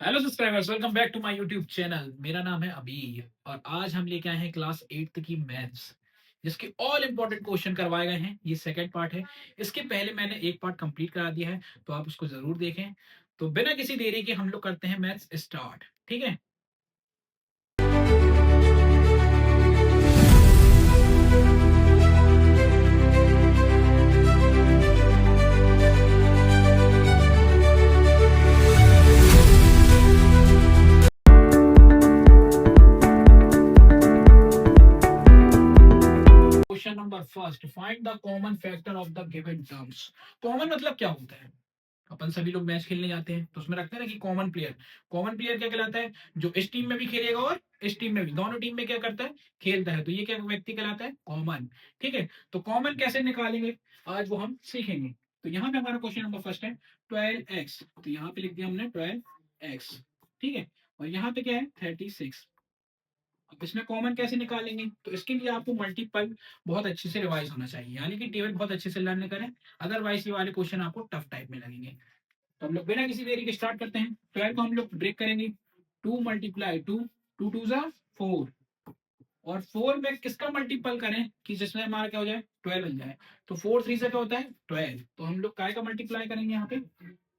Hello subscribers, welcome back to my YouTube channel. मेरा नाम है अबीर और आज हम लेके आए हैं क्लास 8th की मैथ्स, जिसके ऑल इंपॉर्टेंट क्वेश्चन करवाए गए हैं। ये सेकंड पार्ट है। इसके पहले मैंने एक पार्ट कंप्लीट करा दिया है, तो आप उसको जरूर देखें। तो बिना किसी देरी के हम लोग करते हैं मैथ्स स्टार्ट। ठीक है। Question number first, find the common factor of the given terms. Common मतलब क्या होता है? अपन सभी लोग मैच खेलने जाते हैं तो उसमें रखते हैं ना कि कॉमन प्लेयर। कॉमन प्लेयर क्या कहलाता है? जो इस टीम में भी खेलेगा और इस टीम में भी, दोनों टीम में क्या करता है, खेलता है। तो ये क्या व्यक्ति कहलाता है? कॉमन। ठीक है। तो कॉमन कैसे निकालेंगे, आज वो हम सीखेंगे। तो यहाँ पे हमारा क्वेश्चन नंबर फर्स्ट है 12x। तो यहाँ पे लिख दिया हमने 12x। ठीक है। और यहाँ पे क्या है? 36। अब इसमें कॉमन कैसे निकालेंगे? तो इसके लिए आपको मल्टीपल बहुत अच्छे से रिवाइज होना चाहिए, यानी कि टेबल बहुत अच्छे से लर्न करें। अदरवाइज ये वाले क्वेश्चन आपको टफ टाइप में लगेंगे। तो हम लोग बिना किसी देरी के स्टार्ट करते हैं। 12 को हम लोग ब्रेक करेंगे। 2 मल्टीप्लाई 2, 2 टू जा 4। और 4 में किसका मल्टीपल करें कि जिसमें हमारा क्या हो जाए? 12 बन जाए। तो 4 3 से क्या होता है? 12। तो हम लोग काय का मल्टीप्लाई करेंगे यहाँ पे?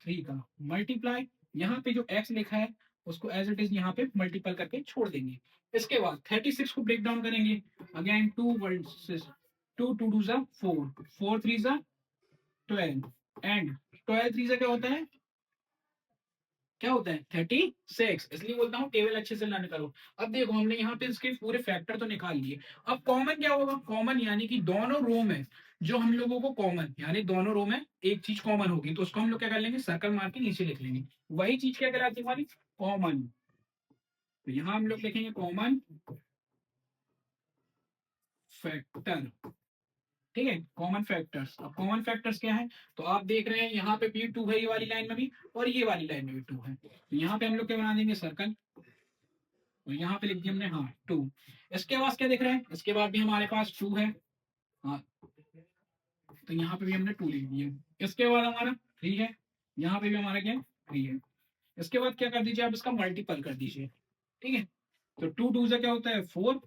3 का मल्टीप्लाई। यहाँ पे जो x लिखा है उसको एज इट इज यहाँ पे मल्टीपल करके छोड़ देंगे। इसके बाद 36 को ब्रेक डाउन करेंगे। अगेन 2 वर्सेस 2, 2 टू जा 4, 4 3 जा 12। एंड 12 3 से क्या होता है 36। इसलिए बोलता हूँ टेबल अच्छे से लर्न करो। अब देखो हमने यहाँ पे इसके पूरे फैक्टर तो निकाल लिए। अब कॉमन क्या होगा? कॉमन यानी कि दोनों रो में जो हम लोगों को कॉमन, यानी दोनों रो में एक चीज कॉमन होगी तो उसको हम लोग क्या कर लेंगे? सर्कल मार के नीचे लिख लेंगे। वही चीज क्या कहलाती है हमारी? कॉमन। तो यहाँ हम लोग लिखेंगे कॉमन फैक्टर। ठीक है, कॉमन फैक्टर्स। अब कॉमन फैक्टर्स क्या है? तो आप देख रहे हैं यहाँ पे भी 2 है, ये वाली लाइन में भी और ये वाली लाइन में भी 2 है। तो यहाँ पे हम लोग क्या बना देंगे? सर्कल। तो यहाँ पे लिख दिया हमने, हाँ 2। इसके बाद क्या दिख रहा है? इसके बाद भी हमारे पास 2 है। हाँ, तो यहाँ पे भी हमने 2 लिख दिया। इसके बाद हमारा 3 है। यहाँ पे भी हमारा क्या है? 3 है। इसके बाद क्या कर दीजिए? आप इसका मल्टीपल कर दीजिए। ठीक है। तो 2 2 से क्या होता है? 4।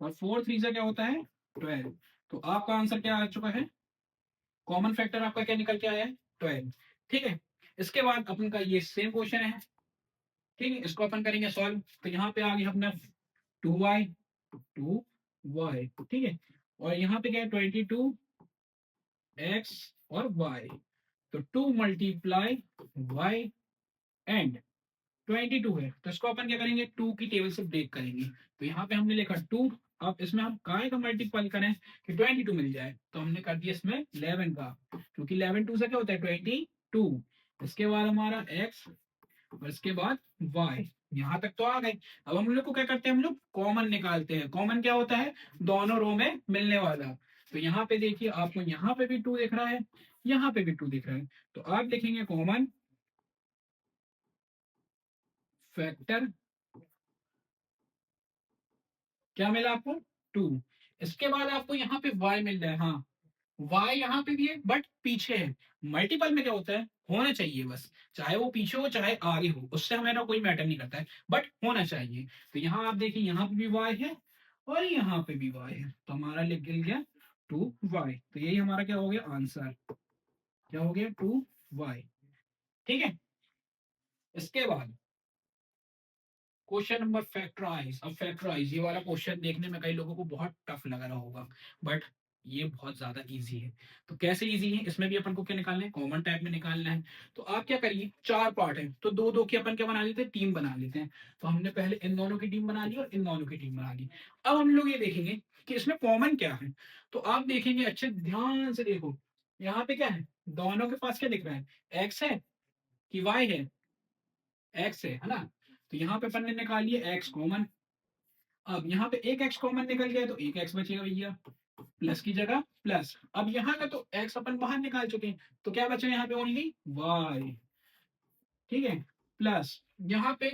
और 4 3 से क्या होता है? 12। तो आपका आंसर क्या आ चुका है? कॉमन फैक्टर आपका क्या निकल के आया है? 12। ठीक है। इसके बाद अपन का ये सेम क्वेश्चन है। ठीक है, इसको अपन करेंगे सॉल्व। तो यहाँ पे आ गया अपना 2y, 2y। ठीक है। और यहाँ पे क्या है? 22x और y। तो 2 मल्टीप्लाई y एंड 22 है, तो इसको अपन क्या करेंगे? 2 की टेबल से ब्रेक करेंगे। तो यहाँ पे हमने लिखा 2। अब इसमें हम काय का मल्टीपल करें कि 22 मिल जाए? तो हमने कर दिया इसमें 11 का, क्योंकि 11 2 से क्या होता है? 22। इसके बाद हमारा x और इसके बाद y। यहां तक तो आ गए। अब हम लोग को क्या करते हैं? हम लोग कॉमन निकालते हैं। कॉमन क्या होता है? दोनों रो में मिलने वाला। तो यहाँ पे देखिए, आपको यहाँ पे भी 2 दिख रहा है, यहाँ पे भी 2 दिख रहा है। तो आप देखेंगे कॉमन फैक्टर क्या मिला आपको? 2। इसके बाद आपको यहाँ पे y मिल रहा है। हाँ, y यहाँ पे भी है बट पीछे है। मल्टीपल में क्या होता है? होना चाहिए बस। चाहे वो पीछे हो चाहे आगे हो, उससे हमें कोई मैटर नहीं करता है, बट होना चाहिए। तो यहाँ आप देखिए, यहाँ पे भी y है और यहाँ पे भी y है। तो हमारा लिख गया 2y। तो यही हमारा क्या हो गया? आंसर क्या हो गया? 2y। ठीक है। इसके बाद क्वेश्चन नंबर फैक्टराइज। अब फैक्टराइज ये वाला क्वेश्चन देखने में कई लोगों को बहुत टफ लग रहा होगा, बट ये बहुत ज्यादा इजी है। तो कैसे इजी है? इसमें भी अपन को क्या निकालना है? कॉमन टाइप में निकालना है। तो आप क्या करिए, 4 पार्ट है तो दो दो की अपन क्या बना लेते हैं? टीम बना लेते हैं। तो हमने पहले इन दोनों की टीम बना ली और इन दोनों की टीम बना ली। अब हम लोग ये देखेंगे कि इसमें कॉमन क्या है। तो आप देखेंगे, अच्छे ध्यान से देखो, यहाँ पे क्या है? दोनों के पास क्या दिख रहा है? एक्स है कि वाई है? एक्स है ना? तो यहाँ पे अपन ने निकाल लिया एक्स कॉमन। अब यहाँ पे एक एक्स कॉमन निकल गया तो एक एक्स बचेगा भैया, प्लस की जगह प्लस। अब यहाँ का तो एक्स अपन बाहर निकाल चुके हैं, तो क्या बचा यहाँ पे? Only Y. ठीक है। प्लस यहाँ पे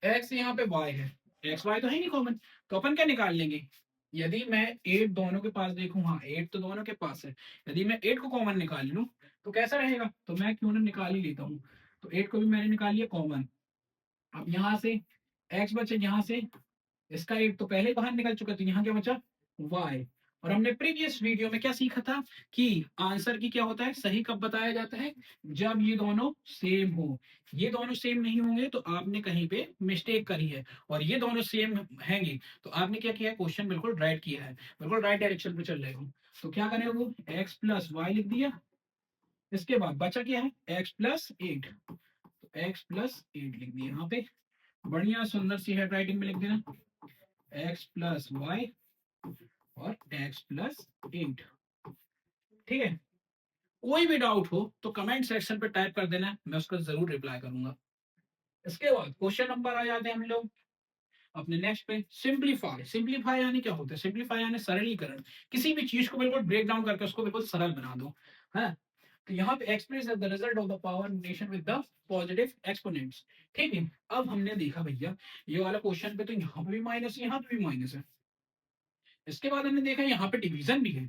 एक्स, यहाँ पे वाई है। एक्स वाई तो है नहीं कॉमन, तो अपन क्या निकाल लेंगे? यदि मैं 8 दोनों के पास देखूं, हाँ 8 तो दोनों के पास है। यदि मैं 8 को कॉमन निकाल लूं तो कैसा रहेगा? तो मैं क्यों ना निकाल ही लेता हूँ। तो 8 को भी मैंने निकाल लिया कॉमन। अब यहाँ से x बचे, यहाँ से इसका 8 तो पहले बाहर निकल चुका, तो यहाँ क्या बचा y। और हमने प्रीवियस वीडियो में क्या सीखा था कि आंसर की क्या होता है, सही कब बताया जाता है, जब ये दोनों सेम हो। ये दोनों सेम नहीं होंगे तो आपने कहीं पे मिस्टेक करी है, और ये दोनों सेम हैंगे तो आपने क्या किया है, क्वेश्चन बिल्कुल राइट किया है, बिल्कुल राइट डायरेक्शन पे चल रहे हो। तो क्या करें, वो x प्लस वाई लिख दिया, इसके बाद बचा क्या है x प्लस 8, तो x प्लस 8 लिख दिया यहाँ पे, बढ़िया सुंदर सी हैंड राइटिंग में लिख देना x प्लस वाई और x प्लस 8। ठीक है, कोई भी डाउट हो तो कमेंट सेक्शन पे टाइप कर देना, मैं उसका जरूर रिप्लाई करूंगा। इसके बाद क्वेश्चन नंबर आ जाते हैं हम लोग अपने नेक्स्ट पे, सिंपलीफाई। सिंपलीफाई यानी क्या होता है, सिंपलीफाई यानी सरलीकरण, किसी भी चीज को बिल्कुल ब्रेक डाउन करके उसको बिल्कुल सरल बना दो, है। तो यहाँ पे express the result of the power notation with the positive exponents. ठीक है, अब हमने देखा भैया ये वाला क्वेश्चन पे तो यहाँ पे भी माइनस, यहाँ पे भी माइनस है। इसके बाद हमने देखा यहाँ पे डिवीजन भी है।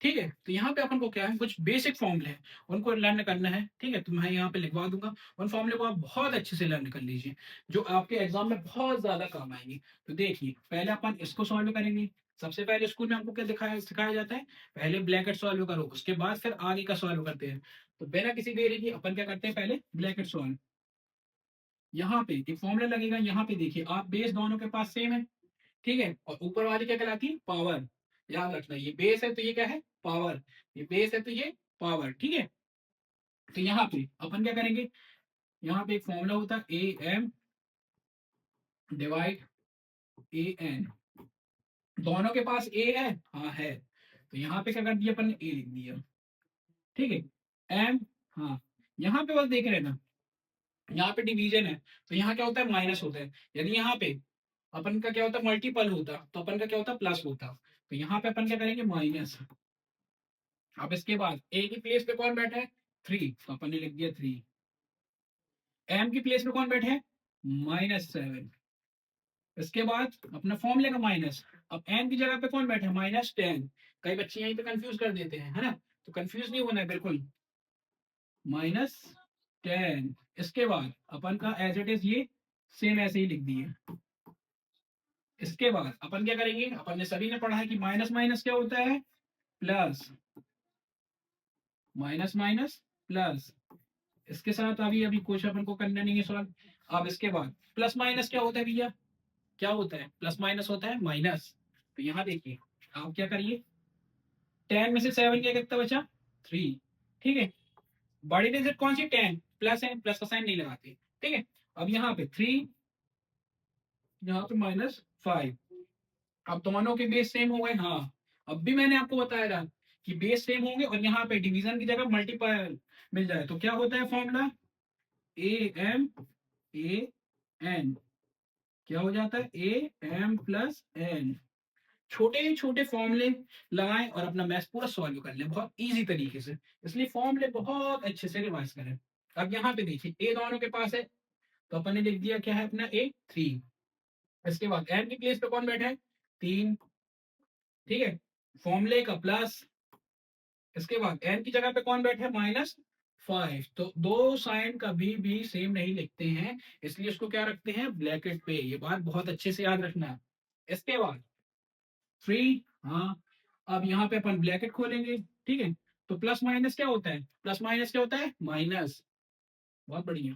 ठीक है, तो यहाँ पे अपन को क्या है, कुछ बेसिक फॉर्मूले हैं उनको लर्न करना है। ठीक है, तो मैं यहाँ पे लिखवा दूंगा, उन फॉर्मूले को आप बहुत अच्छे से लर्न कर लीजिए, जो आपके एग्जाम में बहुत ज्यादा काम आएंगे। तो देखिए, पहले अपन इसको सॉल्व करेंगे। सबसे पहले स्कूल में हमको क्या दिखाया सिखाया जाता है, पहले ब्रैकेट सॉल्व करो, उसके बाद फिर आगे का सॉल्व करते हैं। तो बिना किसी देरी की अपन क्या करते हैं, पहले ब्रैकेट सॉल्व। यहाँ पे एक फॉर्मूला लगेगा, यहाँ पे देखिए आप बेस दोनों के पास सेम है। ठीक है, और ऊपर वाली क्या कहलाती है, पावर। याद रखना, ये बेस है तो ये क्या है, पावर। ये बेस है तो ये पावर। ठीक है, तो यहाँ पे अपन क्या करेंगे, यहाँ पे एक फॉर्मूला होता है a m divide a n. दोनों के पास ए है, हाँ है, तो यहाँ पे क्या कर दिया अपन ने, ए लिख दिया। ठीक है, एम, हाँ, यहाँ पे बस देख रहे हैं ना, यहाँ पे डिवीजन है तो यहाँ क्या होता है, माइनस होता है। यदि यहाँ पे अपन का क्या होता है, मल्टीपल होता तो अपन का क्या होता, प्लस होता। तो यहाँ पे अपन क्या करेंगे, माइनस। अब इसके बाद ए की प्लेस पे कौन बैठा है, 3, तो अपन ने लिख दिया 3। एम की प्लेस पे कौन बैठे हैं, -7। इसके बाद अपना फॉर्मूले का माइनस। अब एन की जगह पे कौन बैठे हैं, -10। कई बच्चे यहीं पे कंफ्यूज कर देते हैं, है ना, तो कंफ्यूज नहीं होना है बिल्कुल, -10। इसके बाद अपन का एज इट इज ये सेम ऐसे ही लिख दिए। इसके बाद अपन क्या करेंगे, अपन ने सभी ने पढ़ा है कि माइनस माइनस क्या होता है, प्लस। Minus minus plus. इसके साथ अभी अभी कुछ अपन को करना नहीं है सॉल्व। अब इसके बाद प्लस माइनस क्या होता है भैया, क्या होता है, प्लस माइनस होता है माइनस। तो यहाँ देखिए, आप क्या करिए, 10 में से 7 क्या कितना बचा, 3। ठीक है, बड़ी डिजिट कौन सी, 10, प्लस है, प्लस का साइन नहीं लगाते। ठीक है, अब यहाँ पे 3, यहाँ पे -5। अब दोनों के बेस सेम हो गए, हाँ। अब भी मैंने आपको बताया था कि बेस सेम होंगे और यहाँ पे डिवीजन की जगह मल्टीप्लाई मिल जाए तो क्या होता है formula, a m a n. क्या हो जाता है, ए एम प्लस एन। छोटे छोटे फॉर्मूले लगाएं और अपना मैथ्स पूरा सॉल्व कर लें बहुत इजी तरीके से। इसलिए फॉर्मूले बहुत अच्छे से रिवाइज करें। अब यहाँ पे देखिए, ए दोनों के पास है तो अपन ने लिख दिया क्या है अपना, ए 3। इसके बाद एन की प्लेस पे कौन बैठा है, 3। ठीक है, फॉर्मूले का प्लस। इसके बाद एन की जगह पे कौन बैठे हैं, -5। तो दो साइन कभी भी सेम नहीं लिखते हैं, इसलिए उसको क्या रखते हैं, ब्रैकेट पे। ये बात बहुत अच्छे से याद रखना। इसके बाद 3, हाँ। अब यहाँ पे अपन ब्रैकेट खोलेंगे। ठीक है, तो प्लस माइनस क्या होता है, प्लस माइनस क्या होता है, माइनस। बहुत बढ़िया,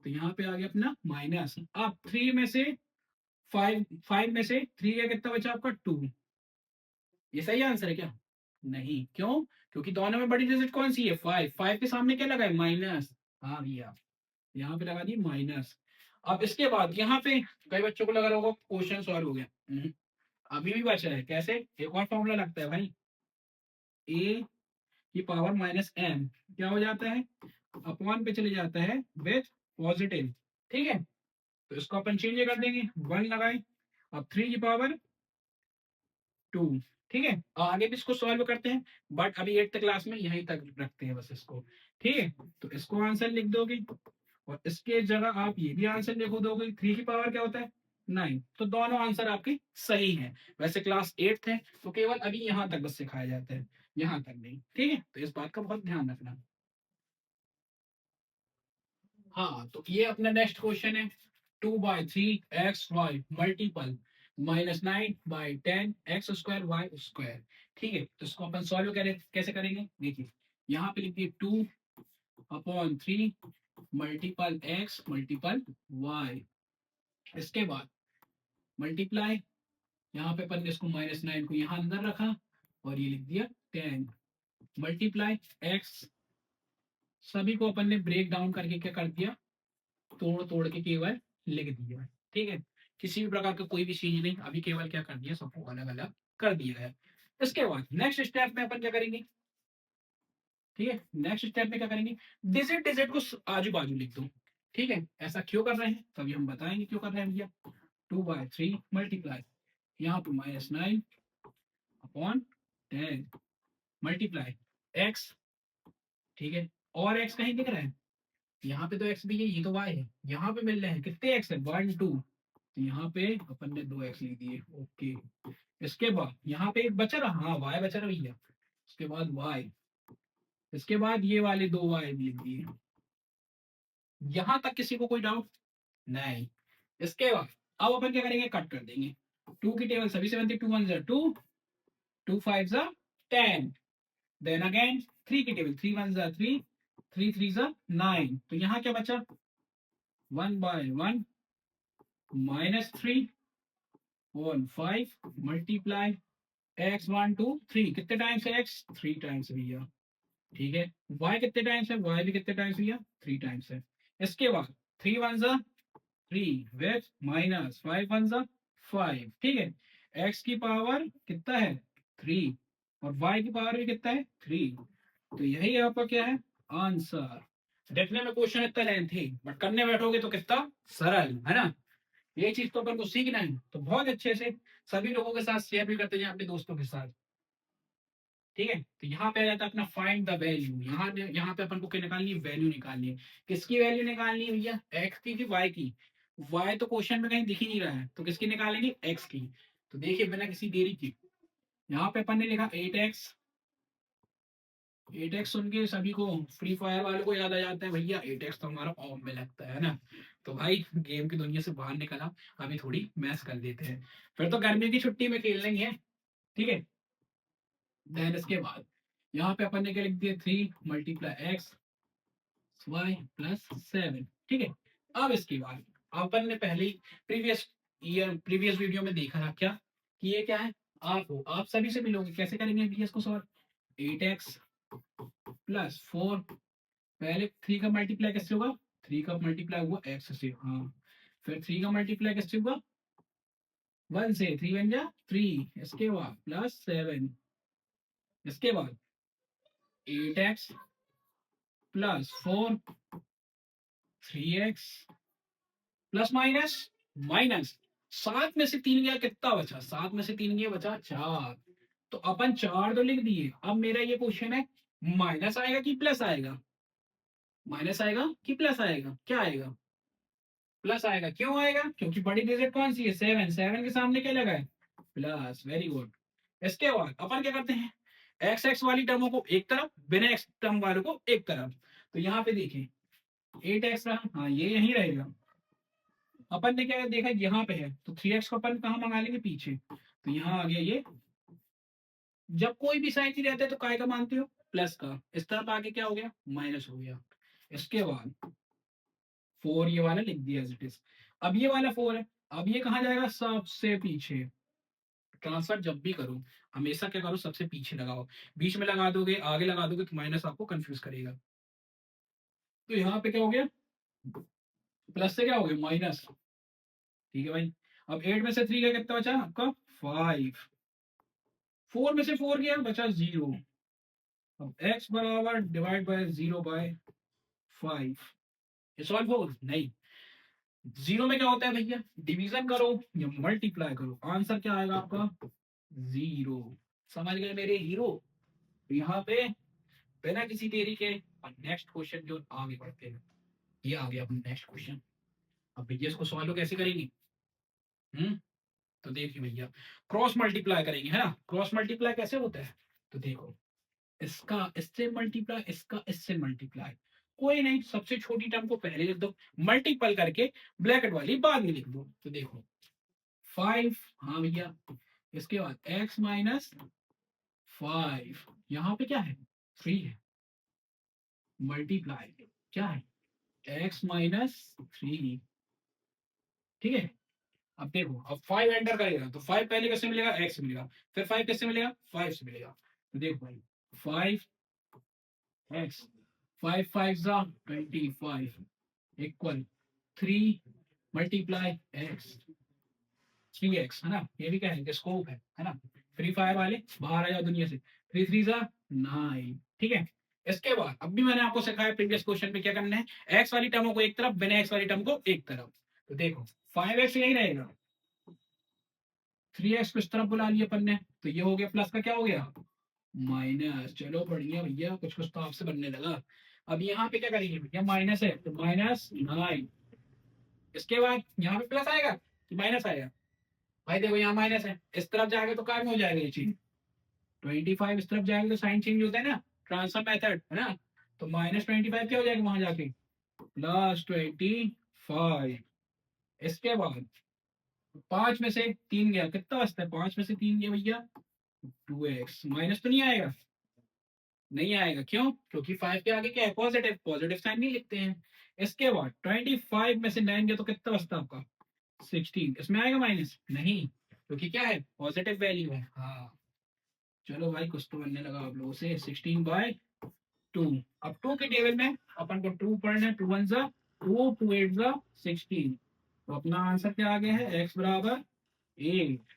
तो यहाँ पे आ गया अपना माइनस। अब 3 में से 5, 5 में से 3 का कितना बचा आपका, 2। ये सही आंसर है क्या, नहीं, क्यों, क्योंकि दोनों में बड़ी डिजिट कौन सी है, 5। 5 के सामने क्या लगा है, माइनस। हाँ भैया, यहाँ पे लगा दी माइनस। अब इसके बाद यहाँ पे कई बच्चों को लगा होगा क्वेश्चन सॉल्व हो गया। अभी भी बचा है, कैसे, एक और फॉर्मूला लगता है भाई, ए की पावर -m क्या हो जाता है, अपॉन पे चले जाता है विथ पॉजिटिव। ठीक है, तो इसको अपन चेंज कर देंगे, 1 लगाए। अब 3 की पावर 2। ठीक है, आगे भी इसको सॉल्व करते हैं, बट अभी 8th क्लास में यहीं तक रखते हैं बस इसको। ठीक है, तो इसको आंसर लिख दोगे और इसके जगह आप ये भी आंसर लिख दोगे, 3 की पावर क्या होता है, 9। तो दोनों आंसर आपके सही हैं। वैसे क्लास 8th है तो केवल अभी यहाँ तक बस सिखाया जाता है, यहाँ तक नहीं। ठीक है, तो इस बात का बहुत ध्यान रखना। हाँ, तो ये अपना नेक्स्ट क्वेश्चन है। 2/3xy multiple -9/10 x² y²। ठीक है, तो इसको अपन सॉल्व कैसे करेंगे, देखिए यहाँ पे लिखिए 2/3 मल्टीपल x मल्टीपल y। इसके बाद मल्टीप्लाई, यहाँ पे अपन ने इसको -9 को यहाँ अंदर रखा और ये लिख दिया 10 मल्टीप्लाई x। सभी को अपन ने ब्रेक डाउन करके क्या कर दिया, तोड़ तोड़ के केवल लिख दिया। ठीक है, किसी भी प्रकार का कोई भी चीज नहीं, अभी केवल क्या कर दिया, सबको अलग अलग कर दिया है। इसके बाद नेक्स्ट स्टेप में अपन क्या करेंगे, ठीक है, नेक्स्ट स्टेप में क्या करेंगे, डिजिट डिजिट को आजू बाजू लिख दो। ठीक है, ऐसा क्यों कर रहे हैं, तभी हम बताएंगे क्यों कर रहे हैं भैया। 2/3 मल्टीप्लाई, यहाँ पे -9/10 मल्टीप्लाई x। ठीक है, और x कहीं दिख रहा है, यहाँ पे तो x भी है, ये तो y है, यहाँ पे मिल रहे हैं कितने x है, 1 2, तो यहाँ पे अपन ने 2x लिख दिए। ओके, इसके बाद यहाँ पे एक बचा रहा, हाँ y बचा रहा भैया, इसके बाद y, इसके बाद ये वाले 2y भी लिख दिए। यहाँ तक किसी को कोई डाउट नहीं। इसके बाद अब अपन क्या करेंगे, कट कर देंगे। 2 की टेबल सभी से बनती है, 2 1 जा 2, 2 5 जा 10, देन अगेन 3 की टेबल 3 1 जा 3, 3 3 जा 9, तो यहाँ क्या बचा, 1/1 -3 1 5 मल्टीप्लाई x 1 2 3, कितने टाइम्स है x, 3 टाइम्स भैया। ठीक है, y कितने टाइम्स है, y भी कितने टाइम्स भैया, 3 टाइम्स है। इसके बाद 3 1 जा 3 विथ -5 1 जा 5। ठीक है, x की पावर कितना है 3 और y की पावर भी कितना है 3, तो यही आपका क्या है आंसर। देखने में क्वेश्चन इतना लेंथी, बट करने बैठोगे तो कितना सरल है ना। ये चीज तो अपन को सीखना है, तो बहुत अच्छे से सभी लोगों के साथ शेयर भी करते जाए, अपने दोस्तों के साथ। ठीक है, तो यहाँ पे आ जाता है अपना फाइंड द वैल्यू। यहाँ पे अपन को क्या निकालनी है, वैल्यू निकालनी है। किसकी वैल्यू निकालनी है भैया, एक्स की वाई की। वाई तो क्वेश्चन में कहीं दिख ही नहीं रहा है, तो किसकी निकालेंगे, एक्स की। तो देखिए बिना किसी देरी की, यहाँ पे अपन ने लिखा 8x। 8x सुन के सभी को, फ्री फायर वालों को याद आ जाता है, भैया 8x तो हमारा ऑफ में लगता है ना। तो भाई गेम की दुनिया से बाहर निकला, अभी थोड़ी मैच कर देते हैं, फिर तो गर्मी की छुट्टी में खेल लेंगे। ठीक है, देन इसके बाद यहाँ पे अपन ने क्या लिख दिया, 3 मल्टीप्लाई x y +7। ठीक है, अब इसके बाद अपन ने पहले ही प्रीवियस वीडियो में देखा था क्या, कि ये क्या है, आप सभी से मिलोगे, कैसे करेंगे भैया इसको सॉल्व। 8x +4, पहले 3 का मल्टीप्लाई कैसे होगा, 3 का मल्टीप्लाई हुआ x से, हाँ, फिर 3 का मल्टीप्लाई कैसे हुआ 1 से, 3 बन जा 3, इसके बाद +7, इसके बाद 8x +4 3x plus minus minus, 7 में से 3 गया, कितना बचा, 7 में से 3 गया, बचा 4। तो अपन 4 तो लिख दिए। अब मेरा ये क्वेश्चन है, माइनस आएगा कि प्लस आएगा, माइनस आएगा कि प्लस आएगा, क्या आएगा, प्लस आएगा। क्यों आएगा, क्योंकि बड़ी डिजिट कौन सी है, 7, 7 के सामने क्या लगा है, प्लस। Very good. इसके बाद अपन क्या करते हैं, एक्स एक्स वाली टर्मों को एक तरफ, बिना एक्स टर्म वालों को एक तरफ। तो यहाँ पे देखिए 8x रहा, हाँ ये यही रहेगा। अपन ने क्या देखा, यहाँ पे है, तो 3x को अपन कहाँ मंगा लेंगे, पीछे, तो यहाँ आ गया ये। जब कोई भी साइन नहीं रहता है तो काय का मानते हो, प्लस का। इस तरफ आगे क्या हो गया, माइनस हो गया। इसके बाद 4 ये वाला लिख दिया एज इट इज। अब ये वाला 4 है, अब ये कहाँ जाएगा, सबसे पीछे। ट्रांसफर जब भी करो, हमेशा क्या करो, सबसे पीछे लगाओ। बीच में लगा दोगे, आगे लगा दोगे, तो माइनस आपको कंफ्यूज करेगा। तो यहाँ पे क्या हो गया, प्लस से क्या हो गया माइनस। ठीक है भाई, अब 8 में से 3 का कितना बचा आपका 5, 4 में से 4 गया, बचा 0। अब x बराबर डिवाइड बाय 0/5, ये सॉल्व हो नहीं। 0 में क्या होता है भैया, डिवीजन करो या मल्टीप्लाई करो, आंसर क्या आएगा आपका 0। समझ गए मेरे हीरो। तो यहाँ पे बिना किसी देरी के नेक्स्ट क्वेश्चन जो आगे बढ़ते हैं, ये आ गया अपना नेक्स्ट क्वेश्चन। अब भैया इसको सॉल्व कैसे करेंगे, तो देखिए भैया, क्रॉस मल्टीप्लाई करेंगे, है ना। क्रॉस मल्टीप्लाई कैसे होता है, तो देखो, इसका इससे मल्टीप्लाई, इसका इससे मल्टीप्लाई, कोई नहीं, सबसे छोटी टर्म को पहले लिख दो, मल्टीपल करके ब्रैकेट वाली बाद में लिख दो। तो देखो 5, हाँ भैया, इसके बाद x माइनस 5, यहाँ पे क्या है 3 है, मल्टीप्लाई क्या है x माइनस 3, ठीक है। अब देखो, अब 5 एंटर करेगा तो 5 पहले कैसे मिलेगा, x से मिलेगा, फिर 5 कैसे मिलेगा, 5 से मिलेगा। तो देखो भाई 5x, 5 5 जा 25 इक्वल 3 मल्टीप्लाई x, 3x है ना, ये भी क्या है स्कोप है ना। फ्री फायर वाले बाहर आ जाओ दुनिया से, 3 3 जा 9, ठीक है। इसके बाद अब भी मैंने आपको सिखाया प्रीवियस क्वेश्चन पे क्या करना है, एक्स वाली टर्मों को एक तरफ, बिना एक्स वाली टर्म को एक तरफ। तो देखो 5x यही रहेगा, 3x को इस तरफ बुला लिया अपन ने, तो ये हो गया प्लस का क्या हो गया माइनस। चलो बढ़िया भैया, कुछ कुछ तो आपसे बनने लगा। अब यहाँ पे क्या करेंगे भैया, माइनस है तो माइनस 9, इसके बाद यहाँ पे प्लस आएगा कि माइनस आएगा, भाई देखो यहाँ माइनस है, इस तरफ जाएगा तो काय में हो जाएगा ये चीज, 25 इस तरफ जाएगा तो साइन चेंज होता है ना, ट्रांसफर मेथड है ना। तो -25 क्या हो जाएगा वहां जाके, +25। इसके बाद 5 में से 3 गया, कितना बचता है, 5 में से 3 गया भैया 2x, माइनस तो नहीं आएगा, नहीं आएगा क्यों, क्योंकि 5 के आगे क्या है पॉजिटिव, पॉजिटिव साइन नहीं लिखते हैं। इसके बाद 25 में से 9 गया तो कितना बचता है आपका 16, इसमें आएगा माइनस नहीं, क्योंकि क्या है पॉजिटिव वैल्यू है। हाँ चलो भाई, कुछ तो बनने लगा आप लोगों से। 16/2, अब 2 के टेबल में अपन को 2 पढ़ना है, 2 1 जा 2, 2 8 जा 16, तो अपना आंसर क्या आ गया है x बराबर 8।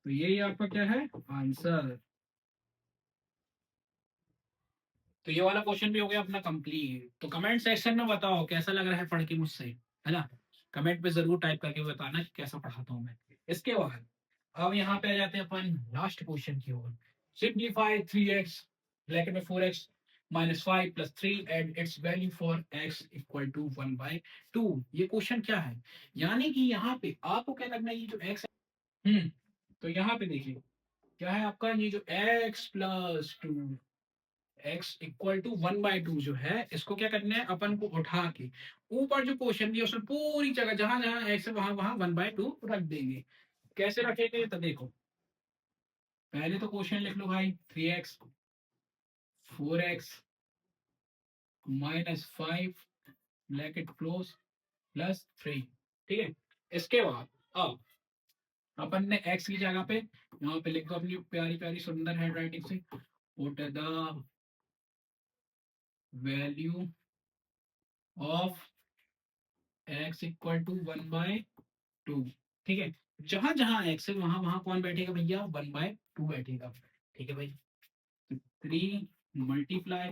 तो यही आपका क्या है आंसर। तो ये वाला क्वेश्चन भी हो गया अपना कंप्लीट। तो कमेंट सेक्शन में बताओ कैसा लग रहा है पढ़ के मुझसे, है ना। कमेंट पे जरूर टाइप करके बताना कि कैसा पढ़ाता हूँ मैं। इसके बाद अब यहाँ पे आ जाते हैं अपन लास्ट क्वेश्चन की ओर। सिंप्लीफाई 3x ब्रैकेट में 4x minus 5 plus 3 and it's value for x equal to 1/2। ये क्वेश्चन क्या है, यानी कि यहाँ पे आपको क्या करना है, ये जो x है, तो यहाँ पे देखिए क्या है आपका, ये जो x plus 2 x equal to 1/2 जो है, इसको क्या करना है अपन को उठा के ऊपर जो क्वेश्चन दिया उसमें पूरी जगह जहां जहां x है वहां वहां 1/2 रख देंगे। कैसे रखेंगे तो देखो, पहले तो क्वेश्चन लिख लो भाई, 3x 4x minus 5 bracket close plus 3, ठीक है। इसके बाद अब अपन ने x की जगह पे यहाँ पे लिख दो अपनी प्यारी प्यारी सुंदर हैंड राइटिंग से, put the value of x equal to 1/2, ठीक है। जहां जहां x है वहां वहां कौन बैठेगा भैया 1/2 बैठेगा, ठीक है भाई। 3 multiply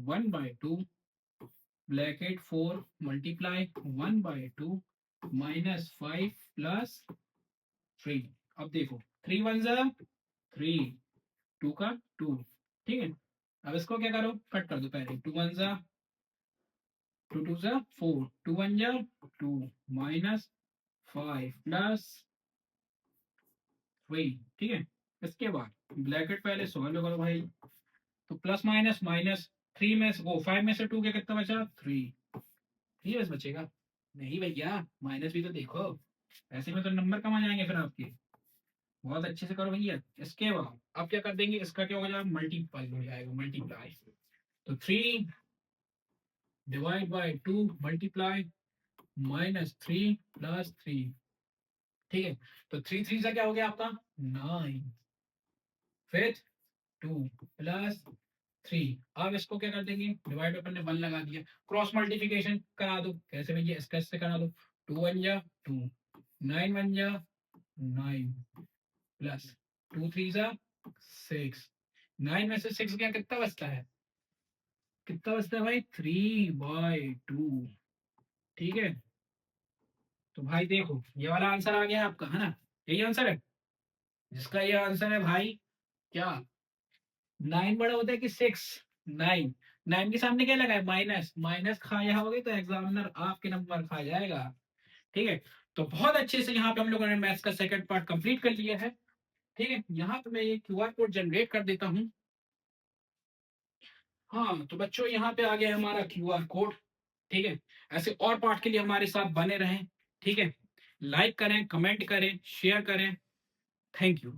1/2 bracket 4 multiply 1/2 minus 5 plus 3। अब देखो 3 1 जा 3, 2 का 2, ठीक है। अब इसको क्या करो कट कर दो, पहले 2 1 जा 2 2 जा 4, 2 1 जा 2 माइनस 5 प्लस 3, ठीक है। इसके बाद ब्रैकेट पहले सॉल्व करो भाई, तो प्लस माइनस माइनस 3 में से वो 5 में से 2 के कितना बचा 3, 3 बस बचेगा। नहीं भैया माइनस भी तो देखो, ऐसे में तो नंबर कम आ जाएंगे फिर आपके। बहुत अच्छे से करो भैया। इसके बाद अब क्या कर देंगे, इसका क्या हो जाएगा मल्टीप्लाई हो जाएगा, मल्टीप्लाई। तो 3 divide by 2 multiply minus 3 plus 3, ठीक है। तो 3 3 से क्या हो गया आपका 9, फिर 2 प्लस 3। अब इसको क्या कर देंगे, डिवाइड अपन ने 1 लगा दिया, क्रॉस मल्टीप्लिकेशन करा दो, कैसे भैया इसका इससे करा दो, 2 1 जा 2, 9 1 जा 9 प्लस 2 3 जा 6, 9 में से 6 गया कितना बचता है, कितना बचता है भाई 3/2, ठीक है। तो भाई देखो ये वाला आंसर आ गया आपका, है ना, यही आंसर है जिसका ये आंसर है भाई क्या, 9 बड़ा होता है कि 6, 9, 9 के सामने क्या लगा है माइनस, माइनस खाया होगे तो एग्जामिनर आपके नंबर खा जाएगा, ठीक है। तो बहुत अच्छे से यहाँ पे हम लोगों ने मैथ्स का सेकंड पार्ट कंप्लीट कर लिया है, ठीक है। यहाँ पे मैं ये क्यूआर कोड जनरेट कर देता हूँ, हाँ, तो बच्चों यहाँ पे आ गया हमारा क्यूआर कोड। ठीक है, ऐसे और पार्ट के लिए हमारे साथ बने रहें। ठीक है, लाइक करें, कमेंट करें, शेयर करें। Thank you.